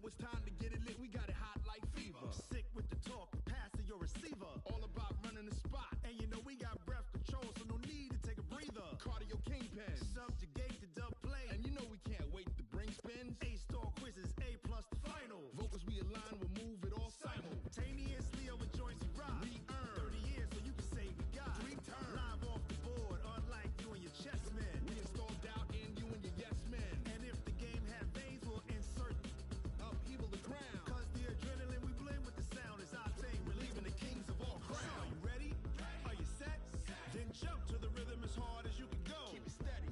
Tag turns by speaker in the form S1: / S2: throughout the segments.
S1: it's time to get it lit. We got it hot like fever.
S2: Sick with the talk, pass to your receiver.
S1: All about running the spot.
S2: And you know we got breath control, so no need to take a breather.
S1: Cardio kingpin.
S2: Subjugate the dub play.
S1: And you know we can't wait to bring spins.
S2: A-star quizzes, A+ the final.
S1: Vocals we align, we'll move it all
S2: simultaneously over joints we rock.
S1: We earn
S2: 30 years so you can say we got
S1: 3 turns.
S2: Live off the board, unlike you and your chess men.
S1: We install doubt in you and your yes men.
S2: And if the game had veins, we'll insert
S1: upheaval the crown.
S2: Cause the adrenaline we blend with the sound is our thing. We're leaving the kings of all crowns. So are you ready? Are you set? Then jump to the rhythm as hard as you can go.
S1: Keep it steady,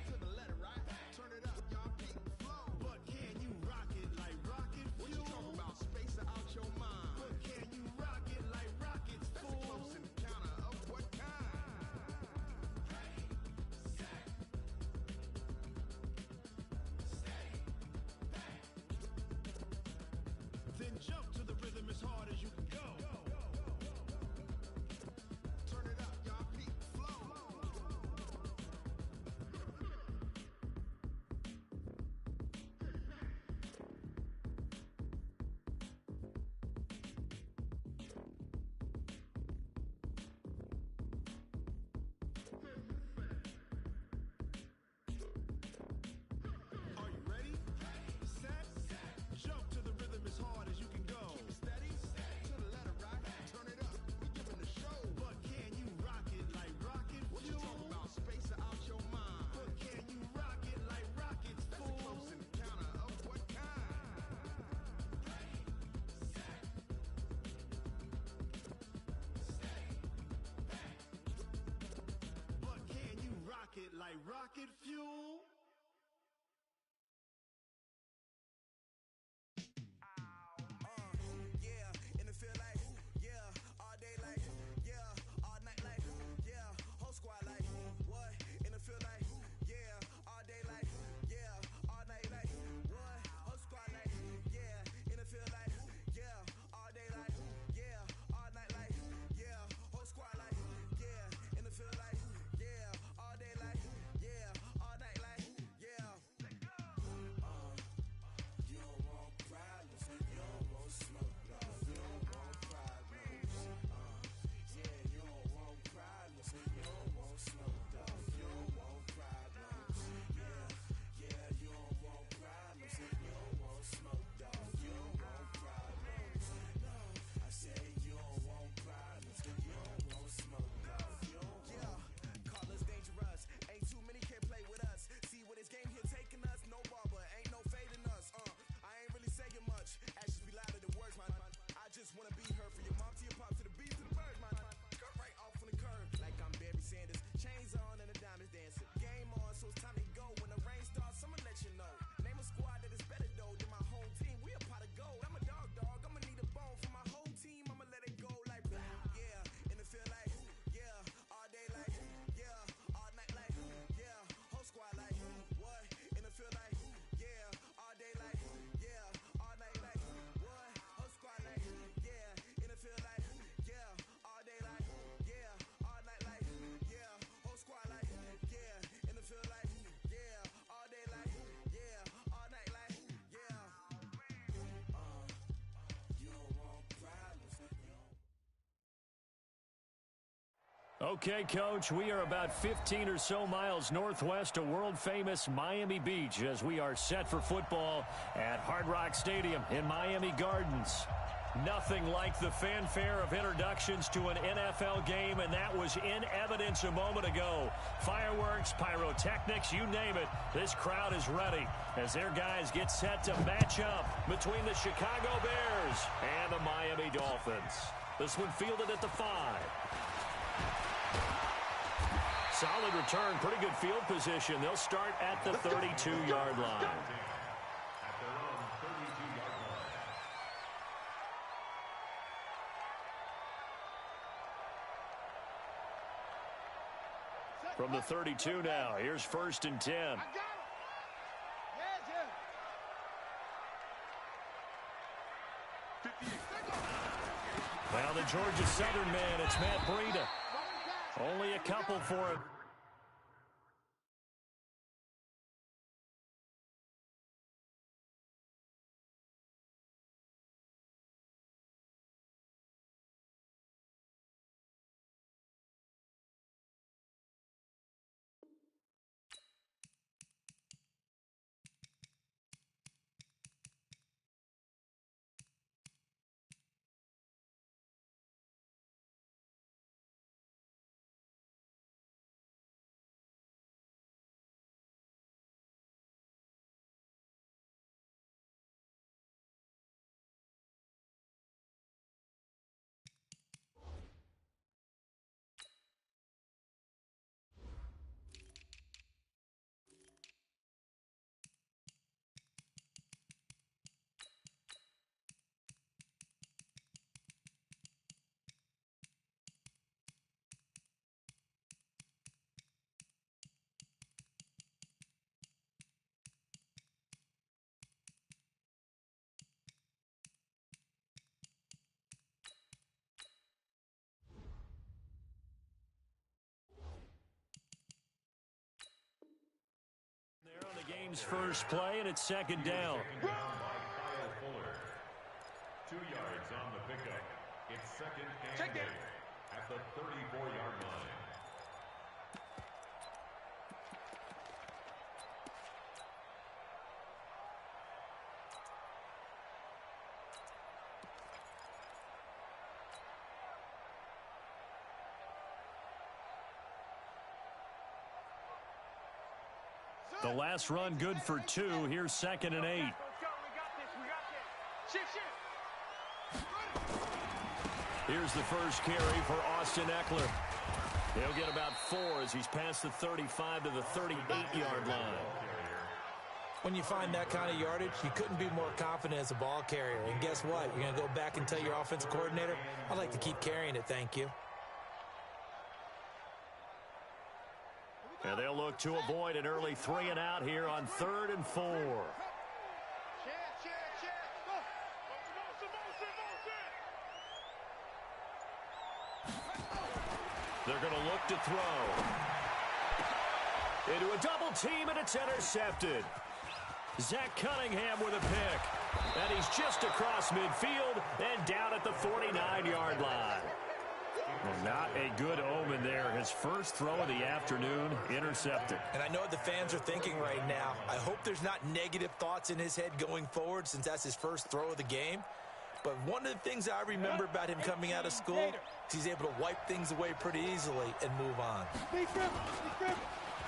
S1: to the letter, right? Turn it up, y'all, keep the flow.
S2: But can you rock it like rocket fuel?
S1: What you talking about? Space out your mind.
S2: But can you rock it like rockets,
S1: That's
S2: fool?
S1: a close encounter of what kind?
S3: Ready, set, steady, bang.
S2: Then jump to the rhythm as hard as you can go.
S1: Turn it up, y'all, keep the flow.
S2: Are you ready? Set, jump to the rhythm as hard as you can go.
S1: Keep it steady, to the letter, right? Turn it up, we giving the show.
S2: But can you rock it like rocket
S1: What you
S2: fuel?
S1: talking about? Space out your mind.
S2: But can you rock it like rockets,
S1: That's a
S2: fool?
S1: close encounter of what kind?
S2: But can you rock it like rocket fuel?
S4: Yeah, in the field like, yeah, all day like, yeah, all night like, yeah, whole squad like, what? In the field like, yeah, all day like, yeah, all night like, what? Whole squad like, yeah, in the field like, yeah, all day like, yeah, all night like, yeah, whole squad like, yeah, in the field like, yeah, all day like, yeah, all night like, yeah. You don't want problems, you don't want smoke, dog. You don't want problems. Yeah, you don't want problems, you don't want smoke, dog. You don't want problems. Yeah, you don't want problems, you don't want smoke, dog. You don't want problems. No, I said you don't want problems, you don't want smoke, dog. You don't want. Yeah, call us dangerous. Ain't too many can play with us. See where this game here taking us. No barber, ain't no fading us. I ain't really saying much. Actions be louder than words, man. I just wanna be heard from your mom to your pop to the beat to the birds, man. Cut right off on the curb, like I'm Barry Sanders. Chains on and the diamonds dancing. Game on, so it's time to go. When the rain starts, I'ma let you know. Name a squad that is better though than my home team. We a pot of gold. I'm a dog. I'ma need a bone for my whole team. I'ma let it go like yeah. In the field like yeah, all day like yeah, all night like yeah, whole squad like what? In the field like yeah, all day like yeah, all night like what? Whole squad like yeah, in the field like yeah, all day like yeah, all night like yeah, whole squad like yeah, in the field like yeah, all day like yeah, all night like yeah. You don't want problems.
S5: Okay, Coach, we are about 15 or so miles northwest of world-famous Miami Beach as we are set for football at Hard Rock Stadium in Miami Gardens. Nothing like the fanfare of introductions to an NFL game, and that was in evidence a moment ago. Fireworks, pyrotechnics, you name it. This crowd is ready as their guys get set to match up between the Chicago Bears and the Miami Dolphins. This one fielded at the 5. Solid return, pretty good field position. They'll start at the 32-yard line. From the 32 now, here's 1st and 10. Now the Georgia Southern man, it's Matt Breida. Only a couple for him. game's first play, and it's second down.
S6: 2 yards on the pickup. It's second and 8 at the 34-yard line.
S5: The last run good for 2. Here's second and 8. Here's the first carry for Austin Eckler. He'll get about 4 as he's past the 35 to the 38-yard line.
S7: When you find that kind of yardage, you couldn't be more confident as a ball carrier. And guess what? You're going to go back and tell your offensive coordinator, I'd like to keep carrying it, thank you.
S5: And they'll look to avoid an early 3 and out here on 3rd and 4. They're going to look to throw. Into a double team, and it's intercepted. Zach Cunningham with a pick. And he's just across midfield and down at the 49-yard line. Well, not a good omen there. His first throw of the afternoon intercepted.
S7: And I know what the fans are thinking right now. I hope there's not negative thoughts in his head going forward since that's his first throw of the game. But one of the things I remember about him coming out of school is he's able to wipe things away pretty easily and move on.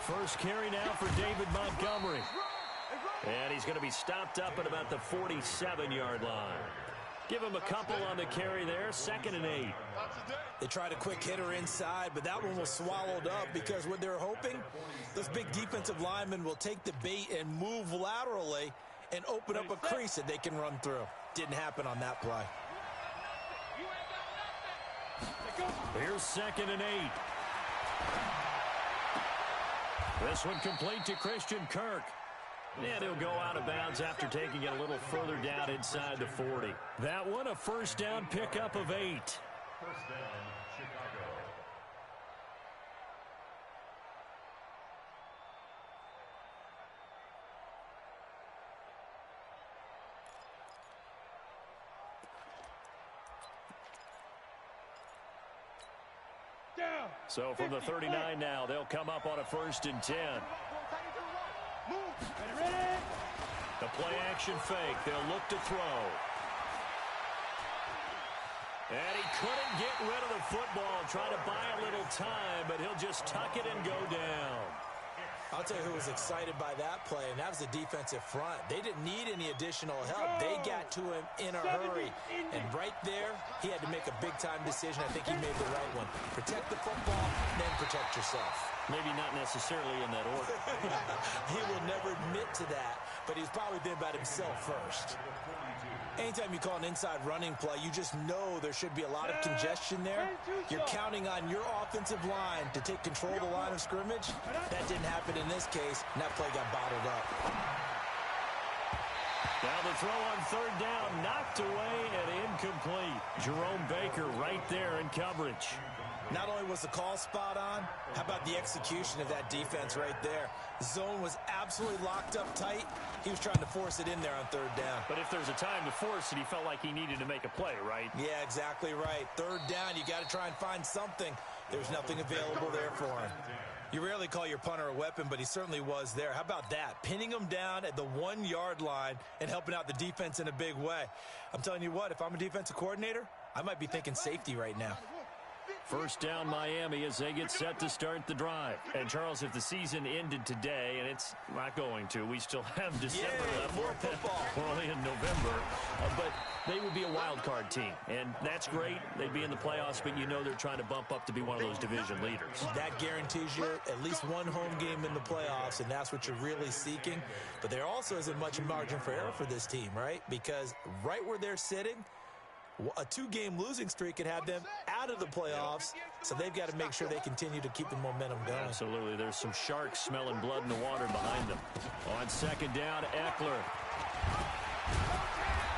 S5: First carry now for David Montgomery. And he's going to be stopped up at about the 47-yard line. Give him a couple on the carry there, 2nd and 8.
S7: They tried a quick hitter inside, but that one was swallowed up because what they're hoping, those big defensive linemen will take the bait and move laterally and open up a crease that they can run through. Didn't happen on that play.
S5: Here's 2nd and 8. This one complete to Christian Kirk. And he'll go out of bounds after taking it a little further down inside the 40. That one a first down pickup of 8.
S6: First down, Chicago.
S5: So from the 39 now, they'll come up on a 1st and 10. The play action fake. They'll look to throw. And he couldn't get rid of the football. Trying to buy a little time, but he'll just tuck it and go down.
S7: I'll tell you who was excited by that play, and that was the defensive front. They didn't need any additional help. They got to him in a hurry. And right there, he had to make a big-time decision. I think he made the right one. Protect the football, then protect yourself.
S5: Maybe not necessarily in that order.
S7: He will never admit to that, but he's probably been about himself first. Anytime you call an inside running play, you just know there should be a lot of congestion there. You're counting on your offensive line to take control of the line of scrimmage. That didn't happen in this case, and that play got bottled up.
S5: Now the throw on 3rd down, knocked away and incomplete. Jerome Baker right there in coverage.
S7: Not only was the call spot on, how about the execution of that defense right there? The zone was absolutely locked up tight. He was trying to force it in there on 3rd down.
S5: But if there's a time to force it, he felt like he needed to make a play, right?
S7: Yeah, exactly right. 3rd down, you got to try and find something. There's nothing available there for him. You rarely call your punter a weapon, but he certainly was there. How about that? Pinning him down at the 1-yard line and helping out the defense in a big way. I'm telling you what, if I'm a defensive coordinator, I might be thinking safety right now.
S5: First down Miami as they get set to start the drive. And Charles, if the season ended today, and it's not going to, we still have December left.
S7: More football.
S5: We're only in November. But they would be a wild card team. And that's great. They'd be in the playoffs, but you know they're trying to bump up to be one of those division leaders.
S7: That guarantees you at least one home game in the playoffs, and that's what you're really seeking. But there also isn't much margin for error for this team, right? Because right where they're sitting, a 2-game losing streak could have them out of the playoffs, so they've got to make sure they continue to keep the momentum going.
S5: Absolutely. There's some sharks smelling blood in the water behind them. On 2nd down, Eckler.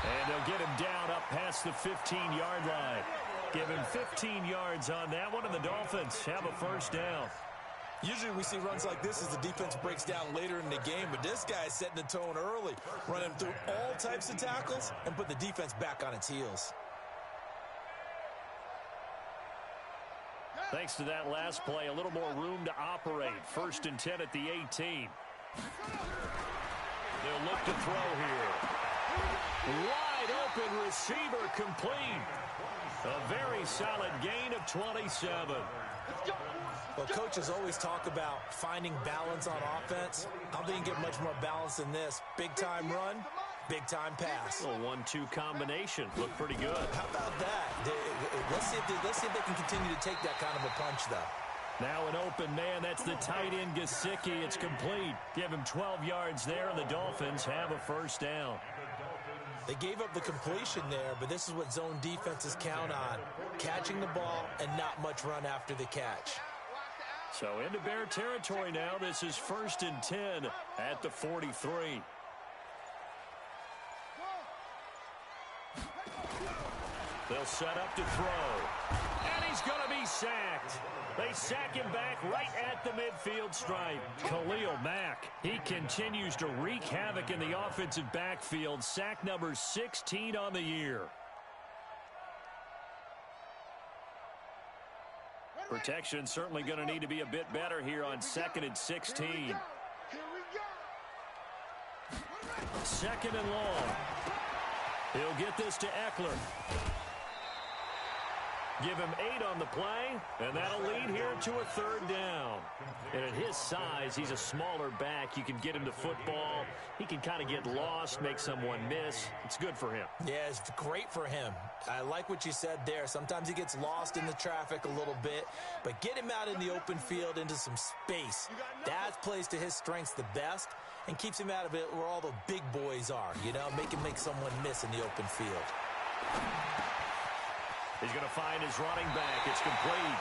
S5: And they'll get him down up past the 15-yard line. Give him 15 yards on that one, and the Dolphins have a first down.
S7: Usually we see runs like this as the defense breaks down later in the game, but this guy is setting the tone early, running through all types of tackles and put the defense back on its heels.
S5: Thanks to that last play, a little more room to operate. 1st and 10 at the 18. They'll look to throw here. Wide open receiver complete. A very solid gain of 27.
S7: Well, coaches always talk about finding balance on offense. I don't think you get much more balance than this. Big-time run, big-time pass.
S5: A 1-2 combination. Looked pretty good.
S7: How about that? Let's see if they can continue to take that kind of a punch, though.
S5: Now an open man. That's the tight end, Gesicki. It's complete. Give him 12 yards there, and the Dolphins have a 1st down.
S7: They gave up the completion there, but this is what zone defenses count on. Catching the ball and not much run after the catch.
S5: So into Bear territory now. This is 1st and 10 at the 43. They'll set up to throw. And he's going to be sacked. They sack him back right at the midfield stripe. Khalil Mack, he continues to wreak havoc in the offensive backfield. Sack number 16 on the year. Protection certainly going to need to be a bit better here on 2nd and 16. 2nd and long. He'll get this to Eckler. Give him 8 on the play, and that'll lead here to a 3rd down. And at his size, he's a smaller back. You can get him to football. He can kind of get lost, make someone miss. It's good for him.
S7: Yeah, it's great for him. I like what you said there. Sometimes he gets lost in the traffic a little bit, but get him out in the open field into some space. That plays to his strengths the best and keeps him out of it where all the big boys are, you know, make him make someone miss in the open field.
S5: He's going to find his running back. It's complete.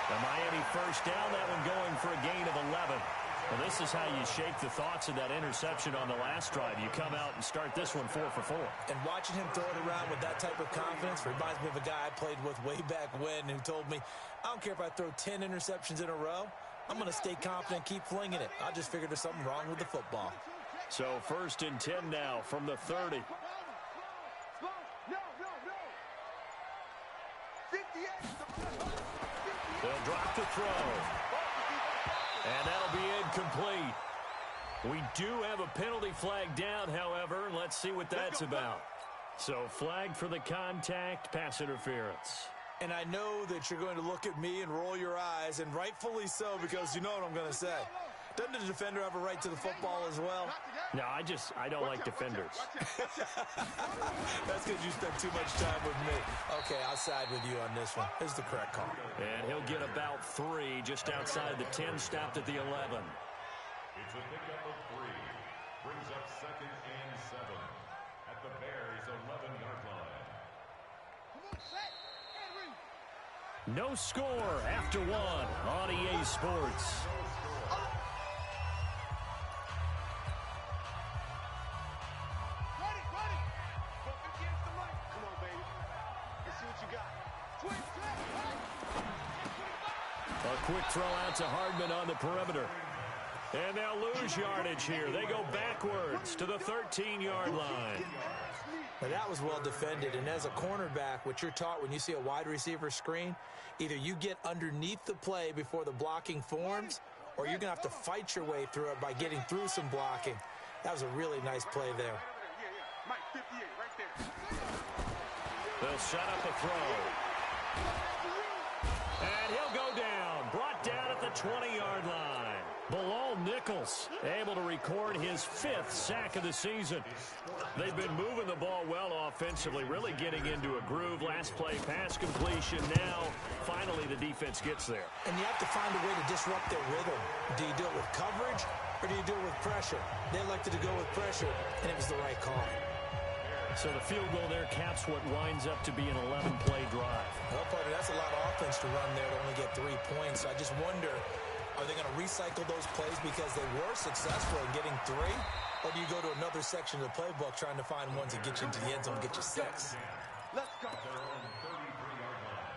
S5: The Miami 1st down, that one going for a gain of 11. Well, this is how you shake the thoughts of that interception on the last drive. You come out and start this one 4 for 4.
S7: And watching him throw it around with that type of confidence reminds me of a guy I played with way back when who told me, I don't care if I throw 10 interceptions in a row. I'm going to stay confident, keep flinging it. I just figured there's something wrong with the football.
S5: So 1st and 10 now from the 30. They'll drop the throw. And that'll be incomplete. We do have a penalty flag down, however. Let's see what that's about. So flag for the contact, pass interference.
S7: And I know that you're going to look at me and roll your eyes, and rightfully so, because you know what I'm going to say. Doesn't the defender have a right to the football as well?
S5: No, I don't like defenders.
S7: That's because you spent too much time with me. Okay, I'll side with you on this one. Here's the correct call.
S5: And he'll get about 3 just outside the 10, stopped at the 11.
S6: It's a pickup of 3. Brings up 2nd and 7 at the Bears' 11-yard line.
S5: No score after 1 on EA Sports. A quick throw out to Hardman on the perimeter. And they'll lose yardage here. They go backwards to the 13-yard line.
S7: Now that was well defended, and as a cornerback, what you're taught when you see a wide receiver screen, either you get underneath the play before the blocking forms, or you're going to have to fight your way through it by getting through some blocking. That was a really nice play there.
S5: They'll set up a throw. And he'll go down. Brought down at the 20-yard line. Bilal Nichols able to record his 5th sack of the season. They've been moving the ball well offensively, really getting into a groove. Last play, pass completion. Now, finally, the defense gets there.
S7: And you have to find a way to disrupt their rhythm. Do you do it with coverage, or do you do it with pressure? They elected to go with pressure, and it was the right call.
S5: So the field goal there caps what winds up to be an 11-play drive.
S7: Well, partner, that's a lot of offense to run there to only get 3 points. So I just wonder, are they going to recycle those plays because they were successful in getting 3? Or do you go to another section of the playbook trying to find ones that get you into the end zone and get you 6?
S6: Let's go. Their own 33-yard line.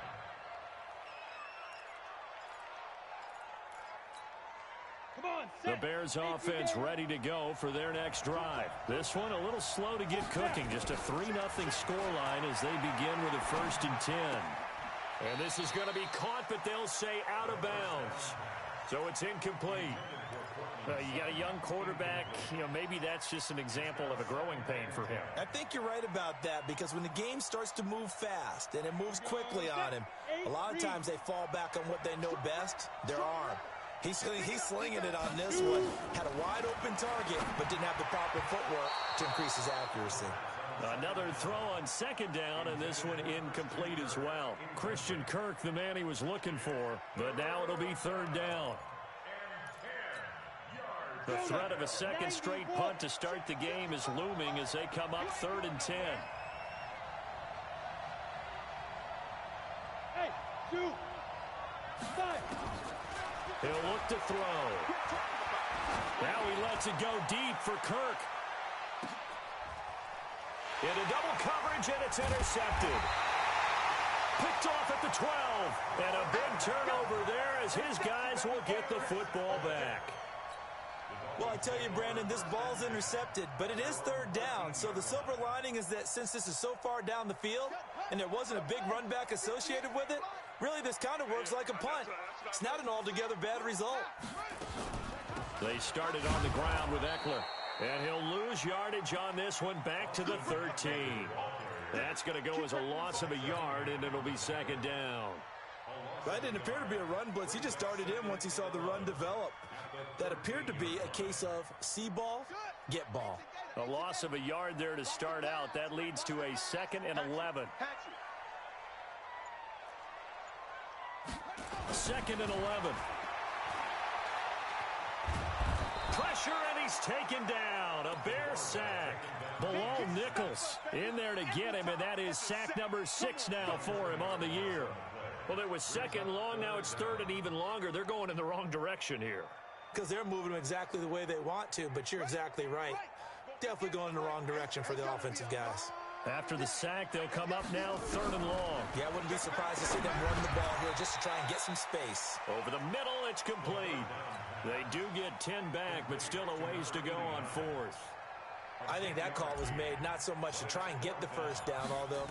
S5: Bears offense ready to go for their next drive. This one a little slow to get cooking. Just a 3-0 scoreline as they begin with a 1st and 10. And this is going to be caught, but they'll say out of bounds. So it's incomplete. You got a young quarterback. Maybe that's just an example of a growing pain for him.
S7: I think you're right about that, because when the game starts to move fast and it moves quickly on him, a lot of times they fall back on what they know best, their arm. He's slinging it on this one. Had a wide open target, but didn't have the proper footwork to increase his accuracy.
S5: Another throw on 2nd down, and this one incomplete as well. Christian Kirk, the man he was looking for, but now it'll be 3rd down. The threat of a second straight punt to start the game is looming as they come up 3rd and 10.
S2: Hey, shoot. Five.
S5: He'll look to throw. Now he lets it go deep for Kirk. Into double coverage, and it's intercepted. Picked off at the 12. And a big turnover there as his guys will get the football back.
S7: Well, I tell you, Brandon, this ball's intercepted, but it is 3rd down. So the silver lining is that since this is so far down the field and there wasn't a big run back associated with it, really this kind of works like a punt. It's not an altogether bad result.
S5: They started on the ground with Eckler, and he'll lose yardage on this one back to the 13. That's going to go as a loss of a yard, and it'll be 2nd down.
S7: That didn't appear to be a run blitz. He just started in once he saw the run develop. That appeared to be a case of see ball, get ball.
S5: A loss of a yard there to start out. That leads to a 2nd and 11. 2nd and 11. Pressure, and he's taken down. A Bear sack. Bilal Nichols in there to get him, and that is sack number 6 now for him on the year. Well, it was 2nd long. Now it's 3rd and even longer. They're going in the wrong direction here.
S7: Because they're moving them exactly the way they want to, but you're exactly right. Definitely going in the wrong direction for the offensive guys.
S5: After the sack, they'll come up now 3rd and long.
S7: Yeah, I wouldn't be surprised to see them run the ball here just to try and get some space.
S5: Over the middle, it's complete. They do get 10 back, but still a ways to go on 4th.
S7: I think that call was made not so much to try and get the 1st down, although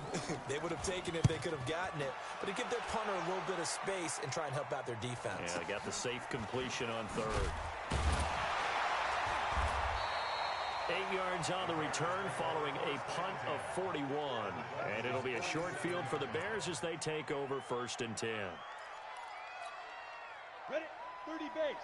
S7: they would have taken it if they could have gotten it, but to give their punter a little bit of space and try and help out their defense.
S5: Yeah, they got the safe completion on 3rd. 8 yards on the return following a punt of 41. And it'll be a short field for the Bears as they take over 1st and 10.
S2: Ready? 30 base.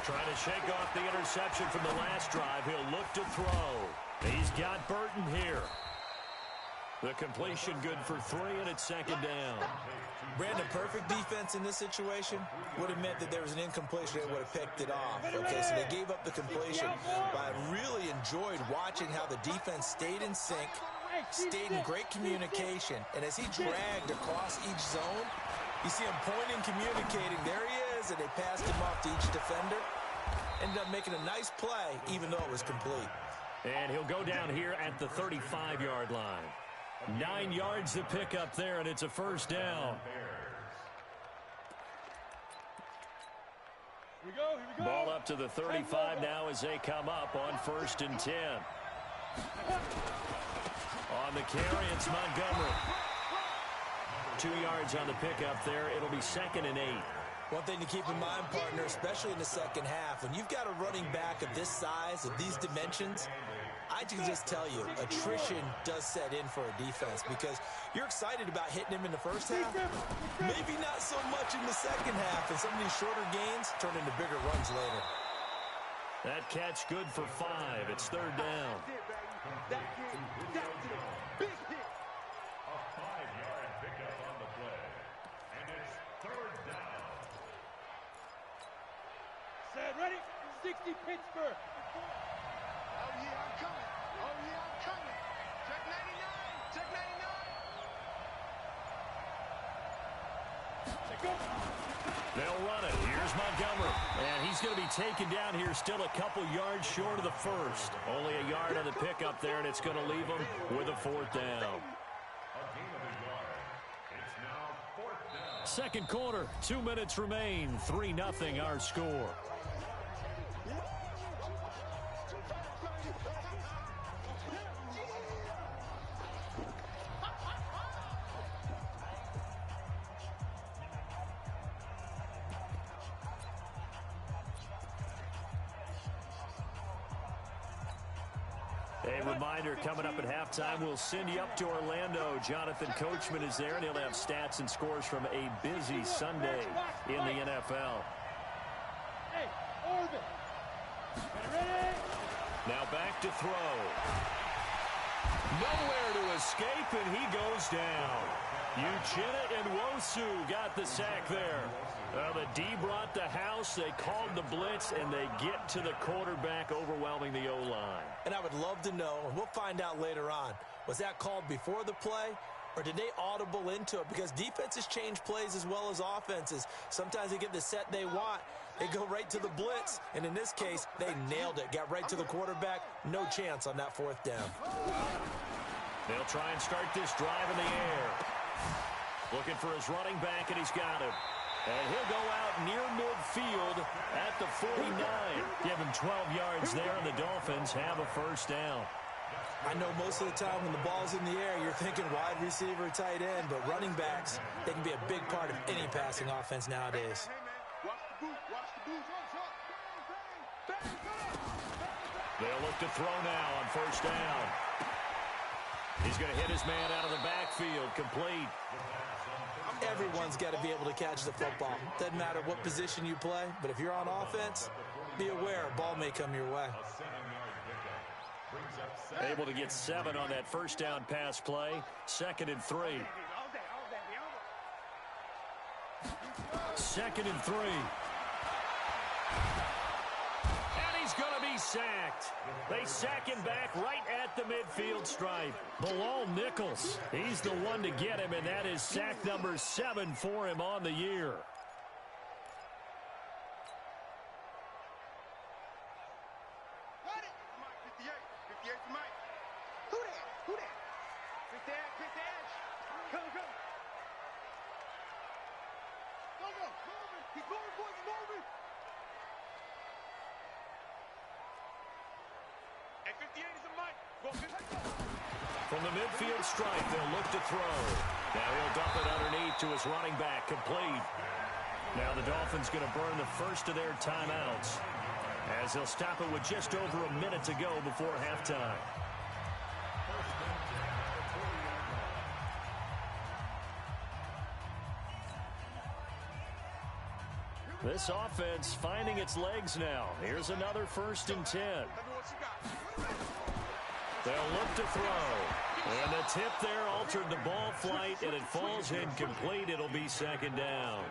S5: Trying to shake off the interception from the last drive. He'll look to throw. He's got Burton here. The completion good for 3, and it's 2nd down.
S7: Brandon, perfect defense in this situation would have meant that there was an incompletion. They would have picked it off. Okay, so they gave up the completion. But I really enjoyed watching how the defense stayed in sync, stayed in great communication, and as he dragged across each zone, you see him pointing, communicating. There he is, and they passed him off to each defender. Ended up making a nice play, even though it was complete.
S5: And he'll go down here at the 35-yard line. 9 yards to pick up there, and it's a 1st down.
S2: Here we go.
S5: Ball up to the 35 now as they come up on 1st and 10. On the carry, it's Montgomery. 2 yards on the pickup there. It'll be 2nd and 8.
S7: One thing to keep in mind, partner, especially in the second half, when you've got a running back of this size, of these dimensions, I can just tell you, attrition does set in for a defense because you're excited about hitting him in the first half. Maybe not so much in the second half, and some of these shorter gains turn into bigger runs later.
S5: That catch good for 5. It's 3rd down.
S6: A 5-yard pickup on the play. And it's 3rd down.
S2: Set, ready? 60 Pittsburgh.
S1: Oh, yeah, I'm coming. Oh, yeah, I'm coming. Check 99. Check 99.
S5: They'll run it. Here's Montgomery. And he's going to be taken down here still a couple yards short of the 1st. Only a yard on the pickup there, and it's going to leave him with a 4th down.
S6: A gain of a yard. It's now 4th down.
S5: second quarter. 2 minutes remain. 3-0 our score. A reminder, coming up at halftime, we'll send you up to Orlando. Jonathan Coachman is there, and he'll have stats and scores from a busy Sunday in the NFL. Now back to throw. Nowhere to escape, and he goes down. Uchenna and Nwosu got the sack there. The D brought the house. They called the blitz, and they get to the quarterback, overwhelming the O-line.
S7: And I would love to know, and we'll find out later on, was that called before the play, or did they audible into it? Because defenses change plays as well as offenses. Sometimes they get the set they want. They go right to the blitz, and in this case, they nailed it. Got right to the quarterback. No chance on that fourth down.
S5: They'll try and start this drive in the air. Looking for his running back, and he's got him. And he'll go out near midfield at the 49. Give him 12 yards there, and the Dolphins have a first down.
S7: I know most of the time when the ball's in the air, you're thinking wide receiver, tight end, but running backs, they can be a big part of any passing offense nowadays.
S5: They'll look to throw now on first down. He's going to hit his man out of the backfield, complete.
S7: Everyone's got to be able to catch the football. Doesn't matter what position you play, but if you're on offense, be aware a ball may come your way.
S5: Able to get 7 on that first down pass play. 2nd and 3. 2nd and 3. And he's going to be sacked. They sack him back right at the midfield stripe. Bilal Nichols, he's the one to get him, and that is sack number 7 for him on the year. From the midfield stripe, they'll look to throw. Now he'll dump it underneath to his running back, complete. Now the Dolphins going to burn the first of their timeouts, as they'll stop it with just over a minute to go before halftime. This offense finding its legs now. Here's another 1st and 10. They'll look to throw. And the tip there altered the ball flight, and it falls incomplete. It'll be 2nd down.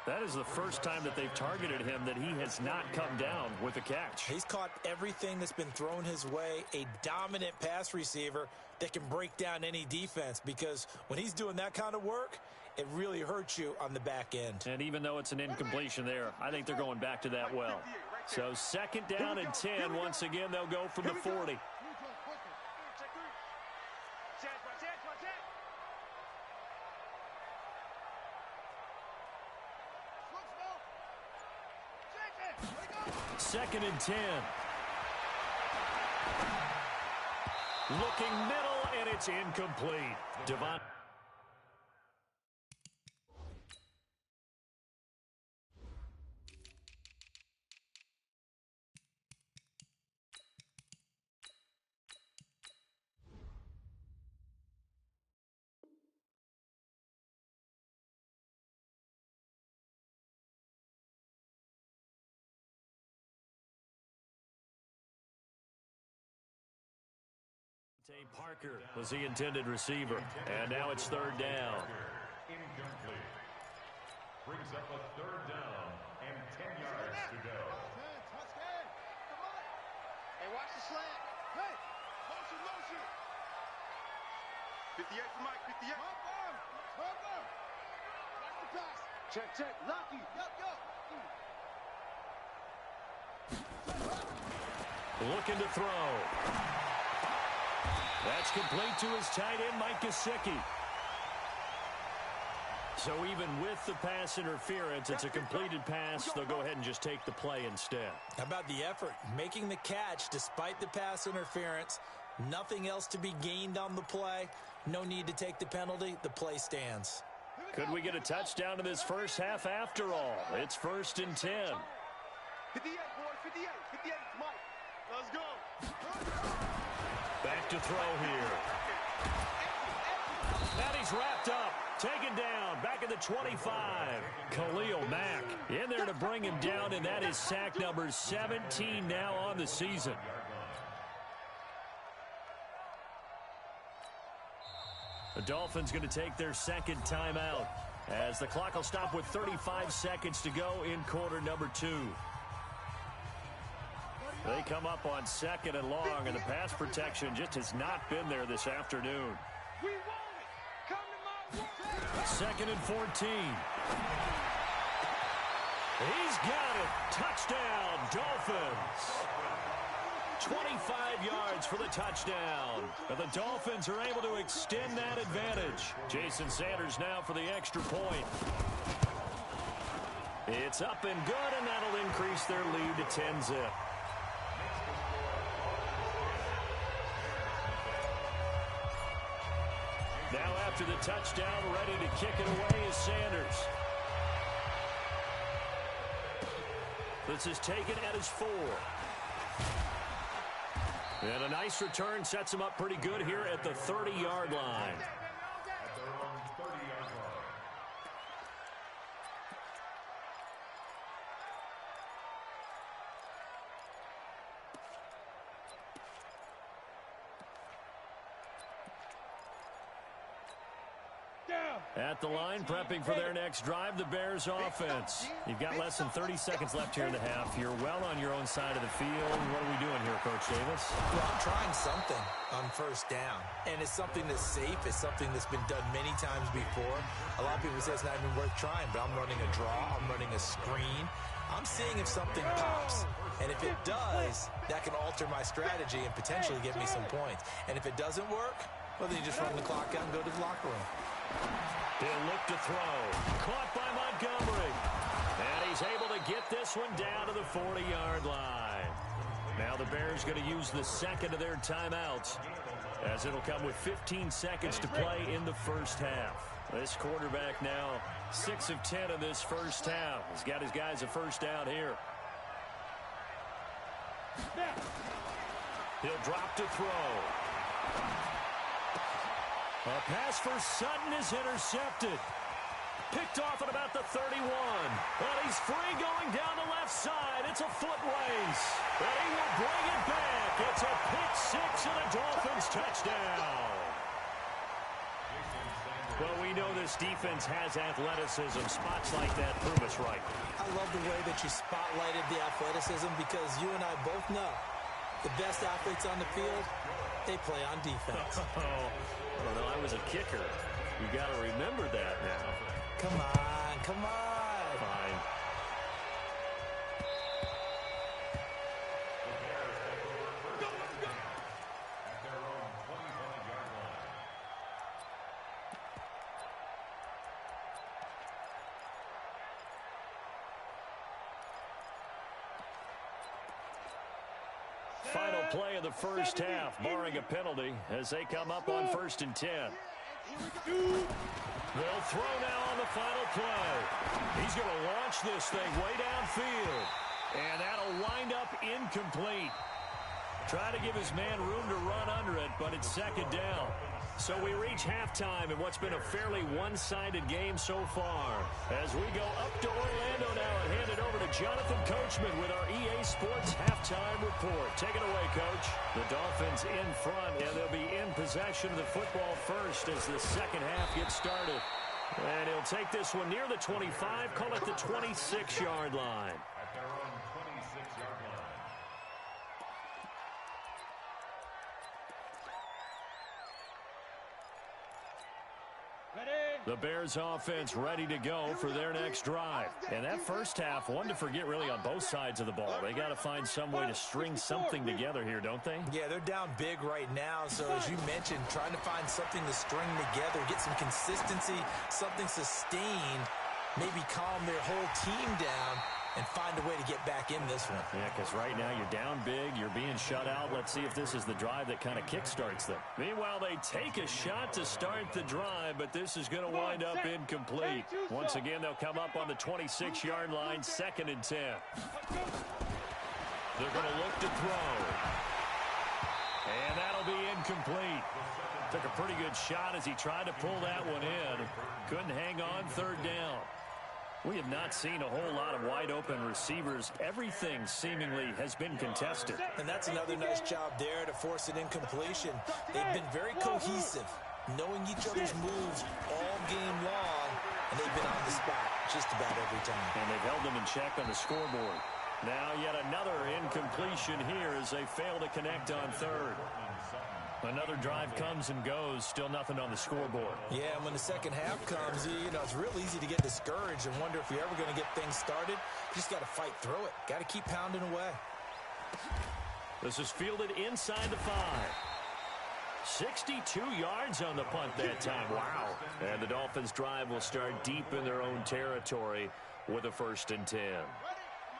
S5: That is the first time that they've targeted him that he has not come down with a catch.
S7: He's caught everything that's been thrown his way. A dominant pass receiver that can break down any defense, because when he's doing that kind of work, it really hurts you on the back end.
S5: And even though it's an incompletion there, I think they're going back to that well. So 2nd down and 10. Once again, they'll go from the 40. Second and 10. Looking middle, and it's incomplete. Devon. Parker was the intended receiver, and now it's 3rd down.
S6: Incomplete. Brings up a 3rd down and 10 yards to go.
S1: Hey, watch the slant. Hey, motion. 58 for Mike, 58. Watch the pass. Check. Lucky.
S5: Looking to throw. That's complete to his tight end, Mike Gesicki. So even with the pass interference, it's a completed pass. They'll go ahead and just take the play instead.
S7: How about the effort? Making the catch despite the pass interference. Nothing else to be gained on the play. No need to take the penalty. The play stands.
S5: Could we get a touchdown in this first half after all? It's 1st and 10.
S1: 58, boy, 58, 58, Mike. Let's go.
S5: Back to throw here. And he's wrapped up. Taken down. Back at the 25. Khalil Mack in there to bring him down, and that is sack number 17 now on the season. The Dolphins going to take their second timeout as the clock will stop with 35 seconds to go in quarter number 2. They come up on 2nd and long, and the pass protection just has not been there this afternoon.
S1: We want it. Come to my work.
S5: 2nd and 14. He's got it. Touchdown, Dolphins. 25 yards for the touchdown. And the Dolphins are able to extend that advantage. Jason Sanders now for the extra point. It's up and good, and that'll increase their lead to 10-zip. Now after the touchdown, ready to kick it away is Sanders. This is taken at his 4. And a nice return sets him up pretty good here at the 30-yard line.
S6: At their own 30-yard line.
S5: At the line, prepping for their next drive, the Bears offense. You've got less than 30 seconds left here in the half. You're well on your own side of the field. What are we doing here, Coach Davis?
S7: Well, I'm trying something on first down. And it's something that's safe. It's something that's been done many times before. A lot of people say it's not even worth trying, but I'm running a draw. I'm running a screen. I'm seeing if something pops. And if it does, that can alter my strategy and potentially get me some points. And if it doesn't work, well, then you just run the clock out and go to the locker room.
S5: He'll look to throw. Caught by Montgomery. And he's able to get this one down to the 40-yard line. Now the Bears going to use the second of their timeouts, as it'll come with 15 seconds to play in the first half. This quarterback now 6 of 10 in this first half. He's got his guys a first down here. He'll drop to throw. A pass for Sutton is intercepted. Picked off at about the 31. But he's free going down the left side. It's a foot race. But he will bring it back. It's a pick 6 and a Dolphins touchdown. Well, we know this defense has athleticism. Spots like that prove us right.
S7: I love the way that you spotlighted the athleticism, because you and I both know the best athletes on the field, they play on defense.
S5: Well, I was a kicker. You got to remember that now.
S7: Come on, come on.
S5: Fine.
S6: At their own 25-yard line.
S5: Final play of the first half, barring a penalty, as they come up on 1st and 10. They'll throw now on the final play. He's going to launch this thing way downfield. And that'll wind up incomplete. Try to give his man room to run under it, but it's 2nd down. So we reach halftime in what's been a fairly one-sided game so far. As we go up to Orlando now and hand it over to Jonathan Coachman with our EA Sports halftime report. Take it away, Coach. The Dolphins in front, and they'll be in possession of the football first as the second half gets started. And he'll take this one near the 25, call it the 26-yard line.
S6: At their own 26-yard line.
S1: Ready?
S5: The Bears offense ready to go for their next drive. And that first half, one to forget really on both sides of the ball. They got to find some way to string something together here, don't they?
S7: Yeah, they're down big right now. So as you mentioned, trying to find something to string together, get some consistency, something sustained, maybe calm their whole team down and find a way to get back in this one.
S5: Yeah, because right now you're down big, you're being shut out. Let's see if this is the drive that kind of kickstarts them. Meanwhile, they take a shot to start the drive, but this is going to wind up incomplete. Once again, they'll come up on the 26-yard line, 2nd and 10. They're going to look to throw. And that'll be incomplete. Took a pretty good shot as he tried to pull that one in. Couldn't hang on 3rd down. We have not seen a whole lot of wide-open receivers. Everything seemingly has been contested.
S7: And that's another nice job there to force an incompletion. They've been very cohesive, knowing each other's moves all game long, and they've been on the spot just about every time.
S5: And they've held them in check on the scoreboard. Now yet another incompletion here as they fail to connect on 3rd. Another drive comes and goes, still nothing on the scoreboard.
S7: Yeah, and when the second half comes, it's real easy to get discouraged and wonder if you're ever going to get things started. You just got to fight through it. Got to keep pounding away.
S5: This is fielded inside the 5. 62 yards on the punt that time. Wow. And the Dolphins drive will start deep in their own territory with a 1st and 10.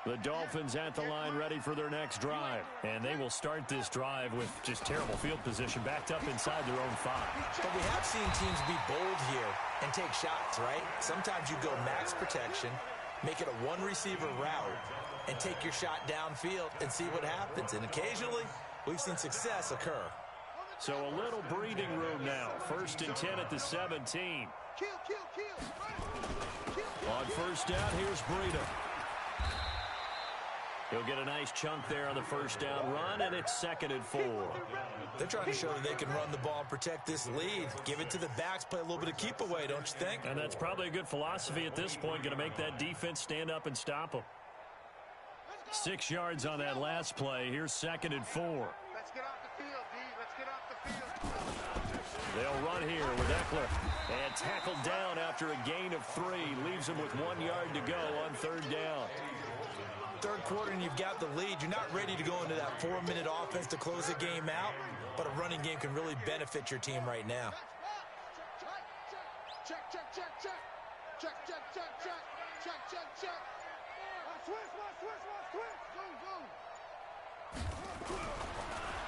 S5: The Dolphins at the line ready for their next drive. And they will start this drive with just terrible field position backed up inside their own 5.
S7: But we have seen teams be bold here and take shots, right? Sometimes you go max protection, make it a one-receiver route, and take your shot downfield and see what happens. And occasionally, we've seen success occur.
S5: So a little breathing room now. 1st and 10 at the 17. On 1st down, here's Breida. He'll get a nice chunk there on the 1st down run, and it's 2nd and 4.
S7: They're trying to show that they can run the ball and protect this lead. Give it to the backs, play a little bit of keep away, don't you think?
S5: And that's probably a good philosophy at this point, going to make that defense stand up and stop them. 6 yards on that last play. Here's 2nd and 4.
S1: Let's get off the field, D. Let's get off the field.
S5: They'll run here with Eckler. And tackled down after a gain of 3. Leaves him with 1 yard to go on 3rd down.
S7: 3rd quarter and you've got the lead. You're not ready to go into that 4-minute offense to close the game out, but a running game can really benefit your team right now.
S1: Check.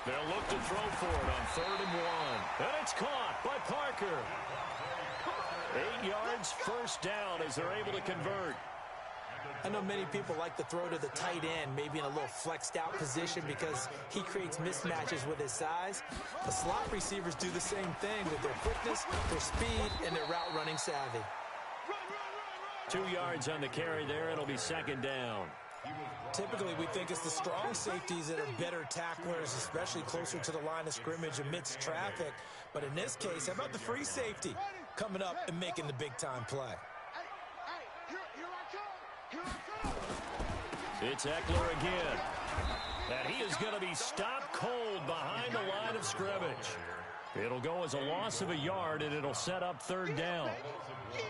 S5: They'll look to throw for it on 3rd and 1. And it's caught by Parker. 8 yards, 1st down as they're able to convert.
S7: I know many people like to throw to the tight end, maybe in a little flexed out position because he creates mismatches with his size. The slot receivers do the same thing with their quickness, their speed, and their route running savvy.
S5: 2 yards on the carry there. It'll be 2nd down.
S7: Typically, we think it's the strong safeties that are better tacklers, especially closer to the line of scrimmage amidst traffic. But in this case, how about the free safety coming up and making the big-time play?
S5: It's Eckler again. And he is going to be stopped cold behind the line of scrimmage. It'll go as a loss of a yard, and it'll set up 3rd down.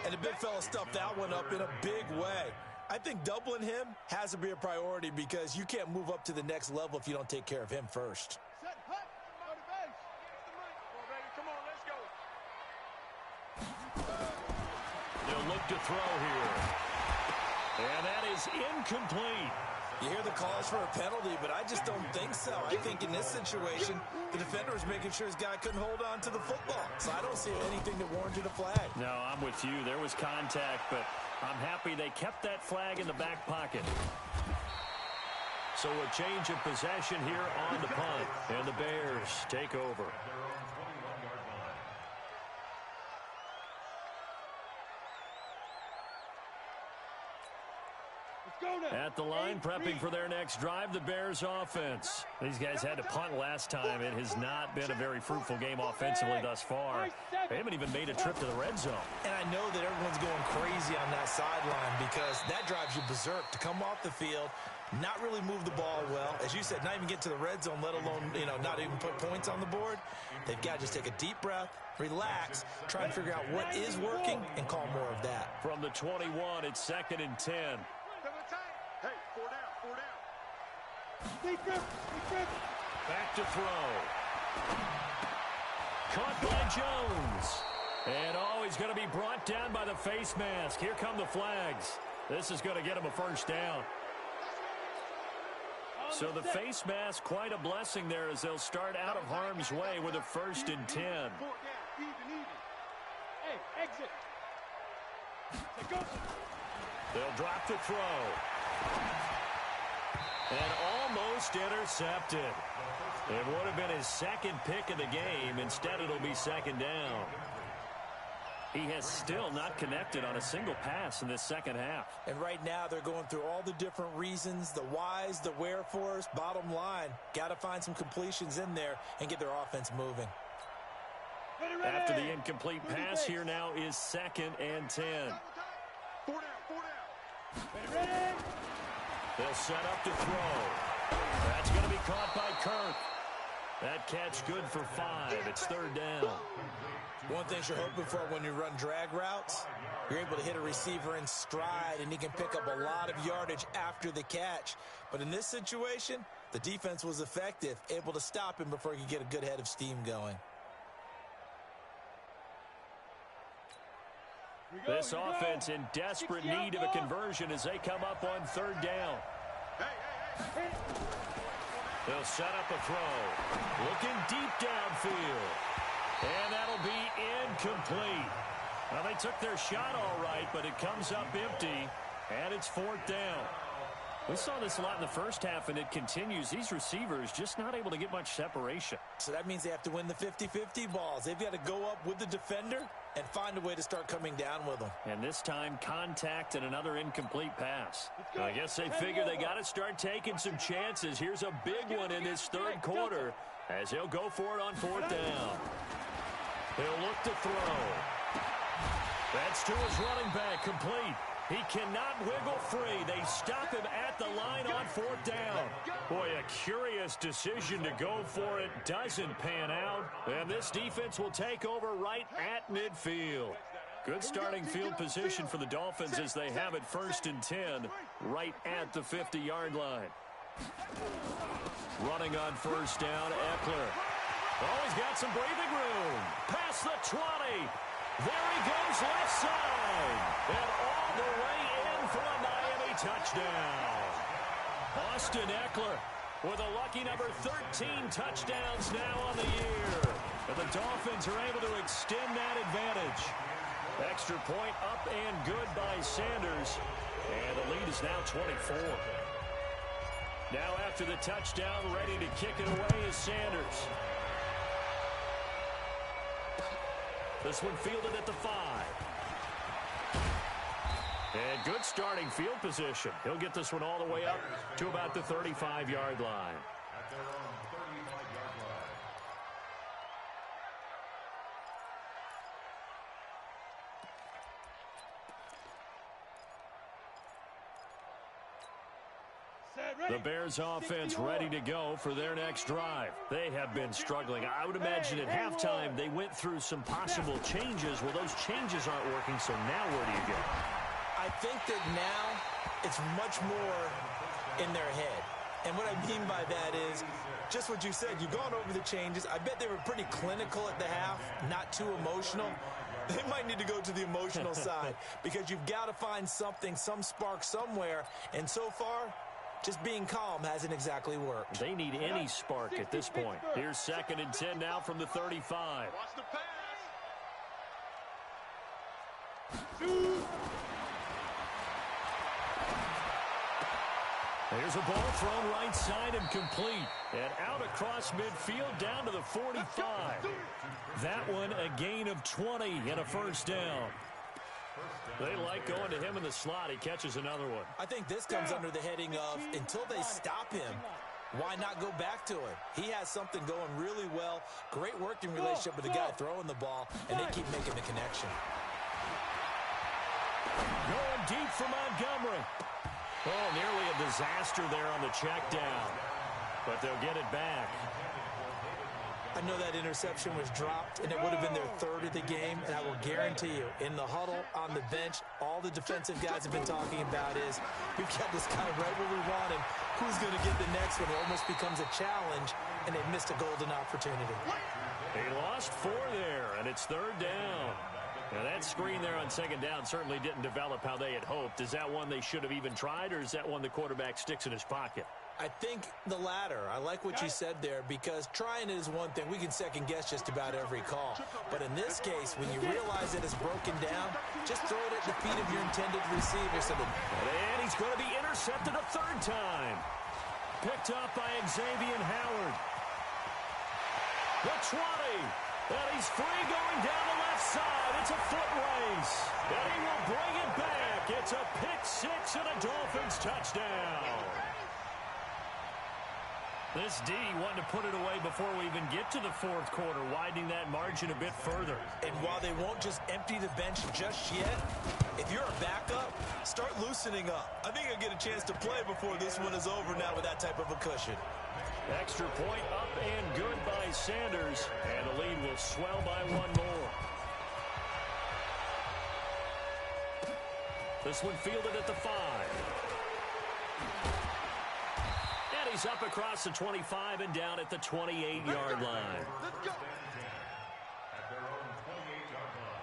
S7: And the big fella stuffed that one up in a big way. I think doubling him has to be a priority because you can't move up to the next level if you don't take care of him first.
S5: They'll look to throw here. And that is incomplete.
S7: You hear the calls for a penalty, but I just don't think so. I think in this situation, the defender was making sure his guy couldn't hold on to the football. So I don't see anything that warranted a flag.
S5: No, I'm with you. There was contact, but I'm happy they kept that flag in the back pocket. So a change of possession here on the punt, and the Bears take over. At the line, prepping for their next drive, the Bears offense. These guys had to punt last time. It has not been a very fruitful game offensively thus far. They haven't even made a trip to the red zone.
S7: And I know that everyone's going crazy on that sideline because that drives you berserk to come off the field, not really move the ball well. As you said, not even get to the red zone, let alone, not even put points on the board. They've got to just take a deep breath, relax, try and figure out what is working, and call more of that.
S5: From the 21, it's 2nd and 10.
S1: Hey, 4 down.
S5: Back to throw. Caught by Jones. And he's going to be brought down by the face mask. Here come the flags. This is going to get him a first down. So the face mask, quite a blessing there as they'll start out of harm's way with a 1st and 10.
S1: Hey, exit.
S5: They'll drop the throw. And almost intercepted. It would have been his 2nd pick of the game. Instead, it'll be 2nd down. He has still not connected on a single pass in this second half.
S7: And right now, they're going through all the different reasons, the whys, the wherefores. Bottom line, got to find some completions in there and get their offense moving.
S5: After the incomplete pass, here now is 2nd and 10.
S1: 4 down.
S5: They'll set up to throw. That's going to be caught by Kirk. That catch good for 5. It's 3rd down.
S7: One thing you're hoping for when you run drag routes, you're able to hit a receiver in stride, and he can pick up a lot of yardage after the catch. But in this situation, the defense was effective, able to stop him before he could get a good head of steam going.
S5: This offense in desperate need of a conversion as they come up on 3rd down. They'll set up a throw. Looking deep downfield. And that'll be incomplete. Well, they took their shot all right, but it comes up empty, and it's 4th down. We saw this a lot in the first half, and it continues. These receivers just not able to get much separation.
S7: So that means they have to win the 50-50 balls. They've got to go up with the defender and find a way to start coming down with them.
S5: And this time, contact and another incomplete pass. I guess they figure they got to start taking some chances. Here's a big one in this 3rd quarter as he'll go for it on 4th down. He'll look to throw. That's to his running back, complete. He cannot wiggle free. They stop him at the line on 4th down. Boy, a curious decision to go for it. Doesn't pan out. And this defense will take over right at midfield. Good starting field position for the Dolphins as they have it 1st and 10 right at the 50-yard line. Running on 1st down, Eckler. Oh, he's got some breathing room. Past the 20. There he goes left side. And all the way in for a Miami touchdown. Austin Eckler with a lucky number 13 touchdowns now on the year. And the Dolphins are able to extend that advantage. Extra point up and good by Sanders. And the lead is now 24. Now after the touchdown, ready to kick it away is Sanders. This one fielded at the 5. And good starting field position. He'll get this one all the way up to about the 35-yard line.
S6: At their own 35-yard line.
S5: The Bears offense ready to go for their next drive. They have been struggling. I would imagine at halftime they went through some possible changes. Well, those changes aren't working, so now where do you go?
S7: I think that now it's much more in their head. And what I mean by that is just what you said. You've gone over the changes. I bet they were pretty clinical at the half, not too emotional. They might need to go to the emotional side because you've got to find something, some spark somewhere. And so far, just being calm hasn't exactly worked.
S5: They need any spark at this point. Here's 2nd and 10 now from the 35.
S1: Watch the pass.
S5: There's a ball thrown right side and complete. And out across midfield down to the 45. That one a gain of 20 and a 1st down. They like going to him in the slot. He catches another one.
S7: I think this comes under the heading of until they stop him, why not go back to him? He has something going really well. Great working relationship with the guy throwing the ball, and they keep making the connection.
S5: Going deep for Montgomery. Oh, nearly a disaster there on the check down. But they'll get it back.
S7: I know that interception was dropped, and it would have been their third of the game, and I will guarantee you, in the huddle, on the bench, all the defensive guys have been talking about is, we've got this guy right where we want him. Who's going to get the next one? It almost becomes a challenge, and they missed a golden opportunity.
S5: They lost 4 there, and it's third down. Now, that screen there on second down certainly didn't develop how they had hoped. Is that one they should have even tried, or is that one the quarterback sticks in his pocket?
S7: I think the latter. I like what you said there, because trying it is one thing. We can second-guess just about every call. But in this case, when you realize that it's broken down, just throw it at the feet of your intended receiver.
S5: And he's going to be intercepted a third time. Picked up by Xavier Howard. The 20. And he's free going down the left side. It's a foot race. And he will bring it back. It's a pick 6 and a Dolphins touchdown. This D wanted to put it away before we even get to the fourth quarter, widening that margin a bit further.
S7: And while they won't just empty the bench just yet, if you're a backup, start loosening up. I think you'll get a chance to play before this one is over now with that type of a cushion.
S5: Extra point up and good by Sanders, and the lead will swell by 1 more. This one fielded at the 5. And he's up across the 25 and down at the 28-yard line.
S1: Let's go.
S6: At their own 28-yard line.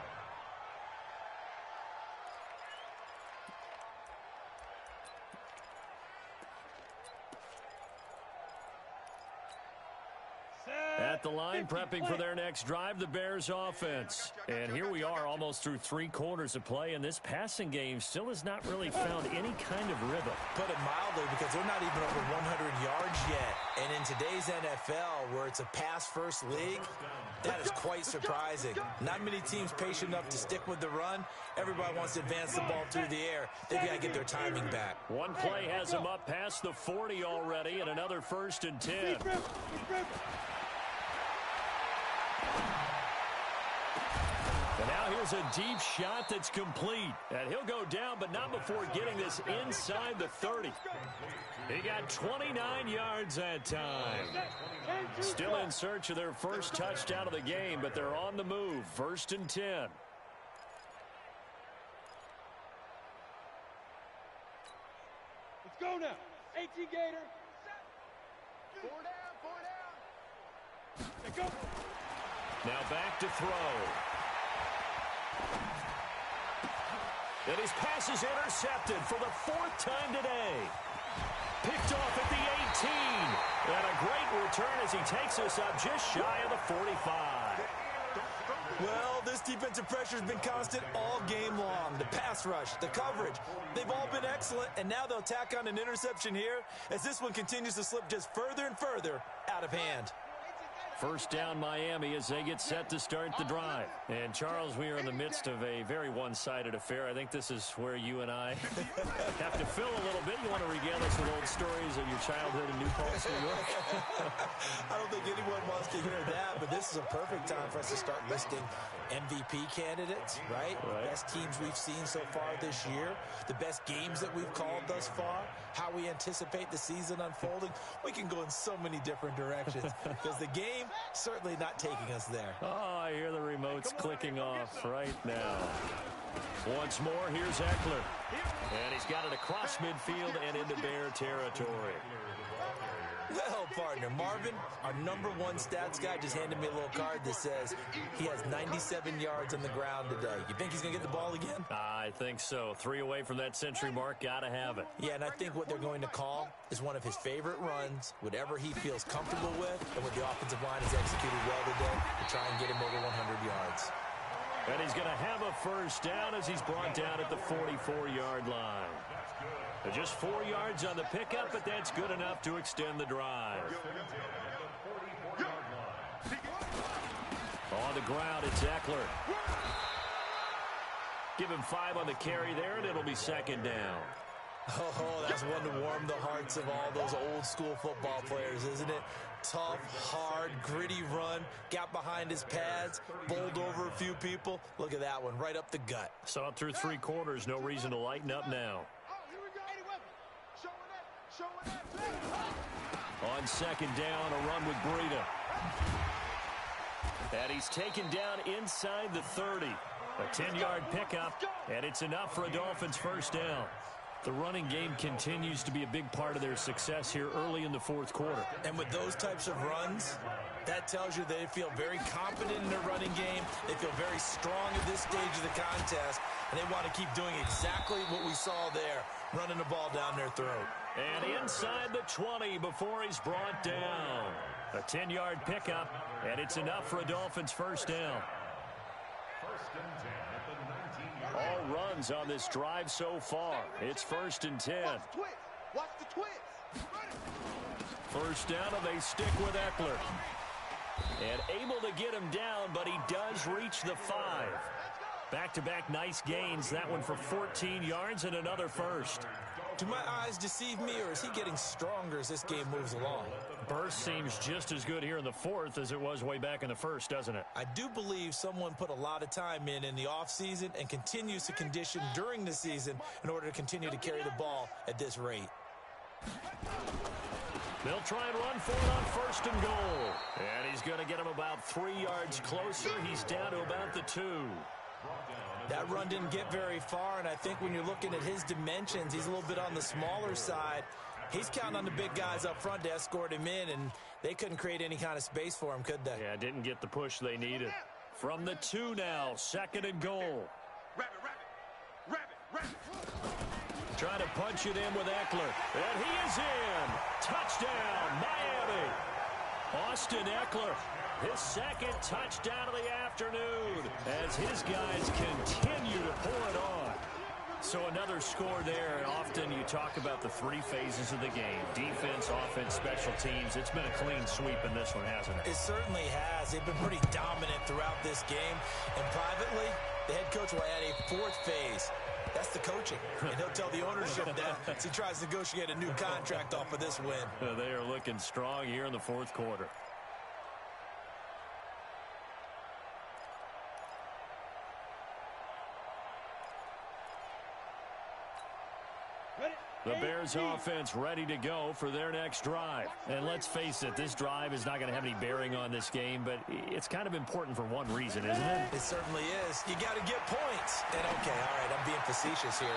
S5: At the line, prepping for their next drive, the Bears offense. And here we are almost through 3 quarters of play, and this passing game still has not really found any kind of rhythm.
S7: Put it mildly, because they're not even over 100 yards yet. And in today's NFL, where it's a pass-first league, that is quite surprising. Not many teams patient enough to stick with the run. Everybody wants to advance the ball through the air. They've got to get their timing back.
S5: One play has them up past the 40 already, and another 1st and 10. And now here's a deep shot that's complete. And he'll go down, but not before getting this inside the 30. He got 29 yards that time. Still in search of their first touchdown of the game, but they're on the move. 1st and 10.
S1: Let's go now. 18 Gator. 4 down, 4 down. Let's go.
S5: Now back to throw. And his pass is intercepted for the 4th time today. Picked off at the 18. And a great return as he takes us up just shy of the 45.
S7: Well, this defensive pressure has been constant all game long. The pass rush, the coverage, they've all been excellent, and now they'll tack on an interception here as this one continues to slip just further and further out of hand.
S5: First down Miami as they get set to start the drive. And, Charles, we are in the midst of a very one-sided affair. I think this is where you and I have to fill a little bit. You want to regale us with old stories of your childhood in New Paltz, New York?
S7: I don't think anyone wants to hear that, but this is a perfect time for us to start listing MVP candidates, right? Best teams we've seen so far this year, the best games that we've called thus far, how we anticipate the season unfolding. We can go in so many different directions because the game certainly not taking us there.
S5: Oh, I hear the remotes clicking off right now. Once more, here's Eckler. And he's got it across midfield and into Bear territory.
S7: Well, partner, Marvin, our #1 stats guy, just handed me a little card that says he has 97 yards on the ground today. You think he's going to get the ball again?
S5: I think so. 3 away from that century mark. Got to have it.
S7: Yeah, and I think what they're going to call is one of his favorite runs, whatever he feels comfortable with, and what the offensive line has executed well today to try and get him over 100 yards.
S5: And he's going to have a first down as he's brought down at the 44-yard line. Just 4 yards on the pickup, but that's good enough to extend the drive. On the ground, it's Eckler. Give him 5 on the carry there, and it'll be 2nd down.
S7: Oh, that's one to warm the hearts of all those old-school football players, isn't it? Tough, hard, gritty run, got behind his pads, bowled over a few people. Look at that one, right up the gut.
S5: So through 3 quarters, no reason to lighten up now. On second down, a run with Breida. And he's taken down inside the 30. A 10-yard pickup, and it's enough for a Dolphins first down. The running game continues to be a big part of their success here early in the fourth quarter.
S7: And with those types of runs, that tells you they feel very confident in their running game. They feel very strong at this stage of the contest, and they want to keep doing exactly what we saw there, running the ball down their throat.
S5: And inside the 20 before he's brought down. A 10-yard pickup, and it's enough for a Dolphins first down.
S6: First and 10 at the 19-yard line.
S5: All runs on this drive so far. It's first and 10.
S1: Watch the twist.
S5: First down, and they stick with Eckler. And able to get him down, but he does reach the 5. Back-to-back nice gains. That one for 14 yards and another first.
S7: Do my eyes deceive me, or is he getting stronger as this game moves along?
S5: Burst seems just as good here in the fourth as it was way back in the first, doesn't it?
S7: I do believe someone put a lot of time in the offseason and continues to condition during the season in order to continue to carry the ball at this rate.
S5: They'll try and run for it on first and goal. And he's going to get him about 3 yards closer. He's down to about the 2.
S7: That run didn't get very far, and I think when you're looking at his dimensions, he's a little bit on the smaller side. He's counting on the big guys up front to escort him in, and they couldn't create any kind of space for him, could they?
S5: Yeah, didn't get the push they needed. From the 2 now, second and goal. Trying to punch it in with Eckler. And he is in. Touchdown, Miami. Austin Eckler, his second touchdown of the afternoon as his guys continue to pour it on. So another score there, and often you talk about the 3 phases of the game. Defense, offense, special teams. It's been a clean sweep in this one, hasn't it?
S7: It certainly has. They've been pretty dominant throughout this game. And privately, the head coach will add a 4th phase. That's the coaching. And he'll tell the ownership that as he tries to negotiate a new contract off of this win.
S5: They are looking strong here in the fourth quarter. The Bears offense ready to go for their next drive. And let's face it, this drive is not going to have any bearing on this game, but it's kind of important for one reason, isn't it?
S7: It certainly is. You got to get points. And okay, all right, I'm being facetious here.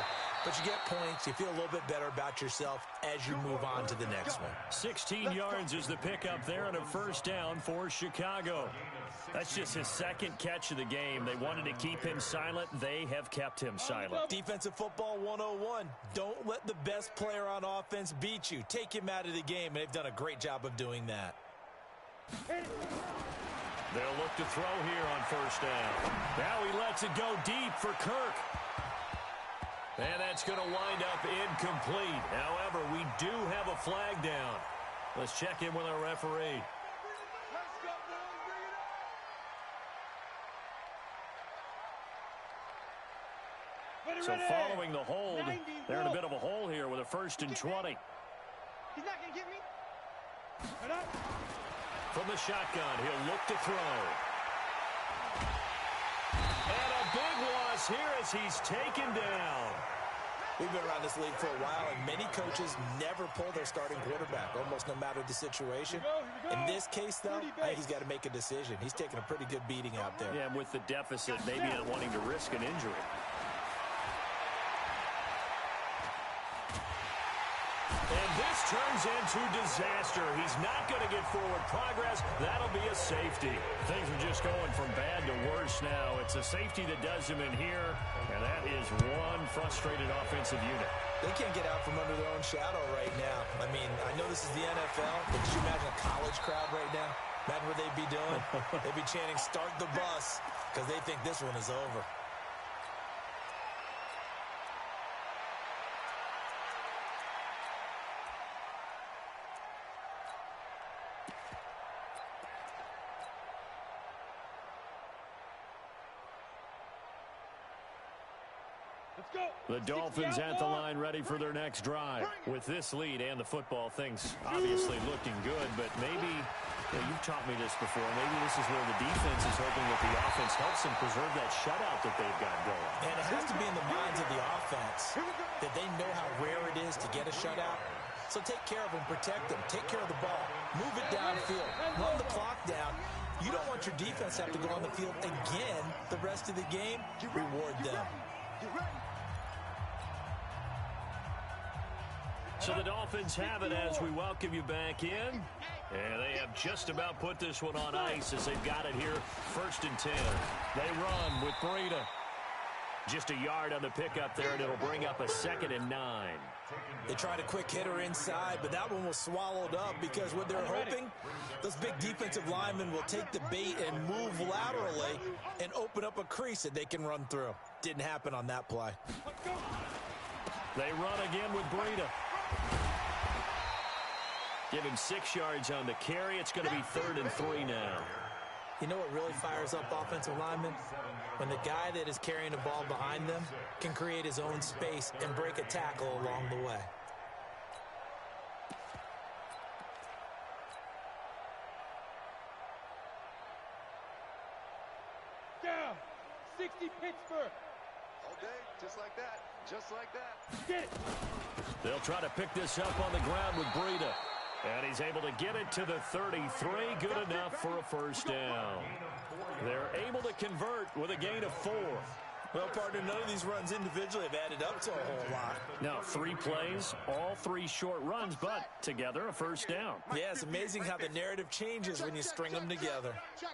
S7: But you get points, you feel a little bit better about yourself as you move on to the next one.
S5: 16 yards is the pickup there and a first down for Chicago. That's just his second catch of the game. They wanted to keep him silent. They have kept him silent.
S7: Defensive football 101. Don't let the best player on offense beat you. Take him out of the game, and they've done a great job of doing that.
S5: They'll look to throw here on first down. Now he lets it go deep for Kirk. And that's going to wind up incomplete. However, we do have a flag down. Let's check in with our referee. So following the hold, they're in a bit of a hole here with a first and 20.
S1: He's not going to get me.
S5: From the shotgun, he'll look to throw. And a big loss here as he's taken down.
S7: We've been around this league for a while, and many coaches never pull their starting quarterback, almost no matter the situation. In this case, though, I think he's got to make a decision. He's taking a pretty good beating out there.
S5: Yeah, with the deficit, maybe not wanting to risk an injury. And this turns into disaster. He's not going to get forward progress. That'll be a safety. Things are just going from bad to worse now. It's a safety that does him in here, and that is one frustrated offensive unit.
S7: They can't get out from under their own shadow right now. I mean, I know this is the NFL, but could you imagine a college crowd right now? Imagine what they'd be doing. They'd be chanting, "Start the bus," because they think this one is over.
S5: The Dolphins at the line ready for their next drive. With this lead and the football, things obviously looking good, but maybe, you've taught me this before, maybe this is where the defense is hoping that the offense helps them preserve that shutout that they've got going.
S7: And it has to be in the minds of the offense that they know how rare it is to get a shutout. So take care of them, protect them, take care of the ball, move it downfield, run the clock down. You don't want your defense to have to go on the field again the rest of the game. Reward them.
S5: So the Dolphins have it as we welcome you back in. And they have just about put this one on ice as they've got it here. 1st and 10. They run with Breida. Just a yard on the pickup there, and it'll bring up a 2nd and 9.
S7: They tried a quick hitter inside, but that one was swallowed up because what they're hoping, those big defensive linemen will take the bait and move laterally and open up a crease that they can run through. Didn't happen on that play.
S5: They run again with Breida. Give him 6 yards on the carry. It's going to be 3rd and 3 now.
S7: You know what really fires up offensive linemen? When the guy that is carrying the ball behind them can create his own space and break a tackle along the way.
S1: Down. 60 Pittsburgh. All day, just like that. Just like that. Get it.
S5: They'll try to pick this up on the ground with Breida. And he's able to get it to the 33. Good enough for a 1st down. They're able to convert with a gain of 4.
S7: Well, partner, none of these runs individually have added up to a whole lot.
S5: Now, 3 plays, all 3 short runs, but together a 1st down.
S7: Yeah, it's amazing how the narrative changes when you string them together.
S1: Check.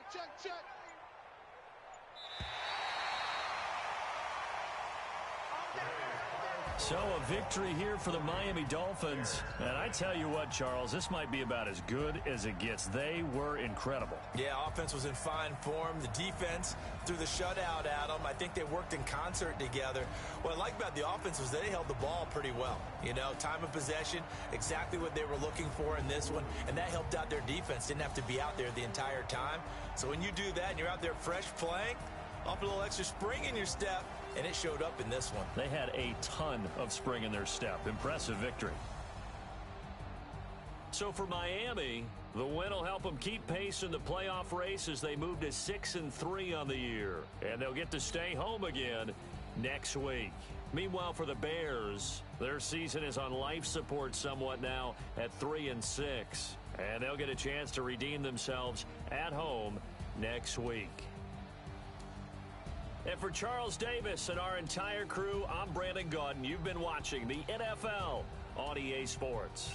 S5: So a victory here for the Miami Dolphins. And I tell you what, Charles, this might be about as good as it gets. They were incredible.
S7: Yeah, offense was in fine form. The defense threw the shutout at them. I think they worked in concert together. What I like about the offense was they held the ball pretty well. You know, time of possession, exactly what they were looking for in this one. And that helped out their defense. Didn't have to be out there the entire time. So when you do that and you're out there fresh playing, off a little extra spring in your step, and it showed up in this one.
S5: They had a ton of spring in their step. Impressive victory. So for Miami, the win will help them keep pace in the playoff race as they move to 6-3 on the year. And they'll get to stay home again next week. Meanwhile, for the Bears, their season is on life support somewhat now at 3-6. And they'll get a chance to redeem themselves at home next week. And for Charles Davis and our entire crew, I'm Brandon Gaudin. You've been watching the NFL on EA Sports.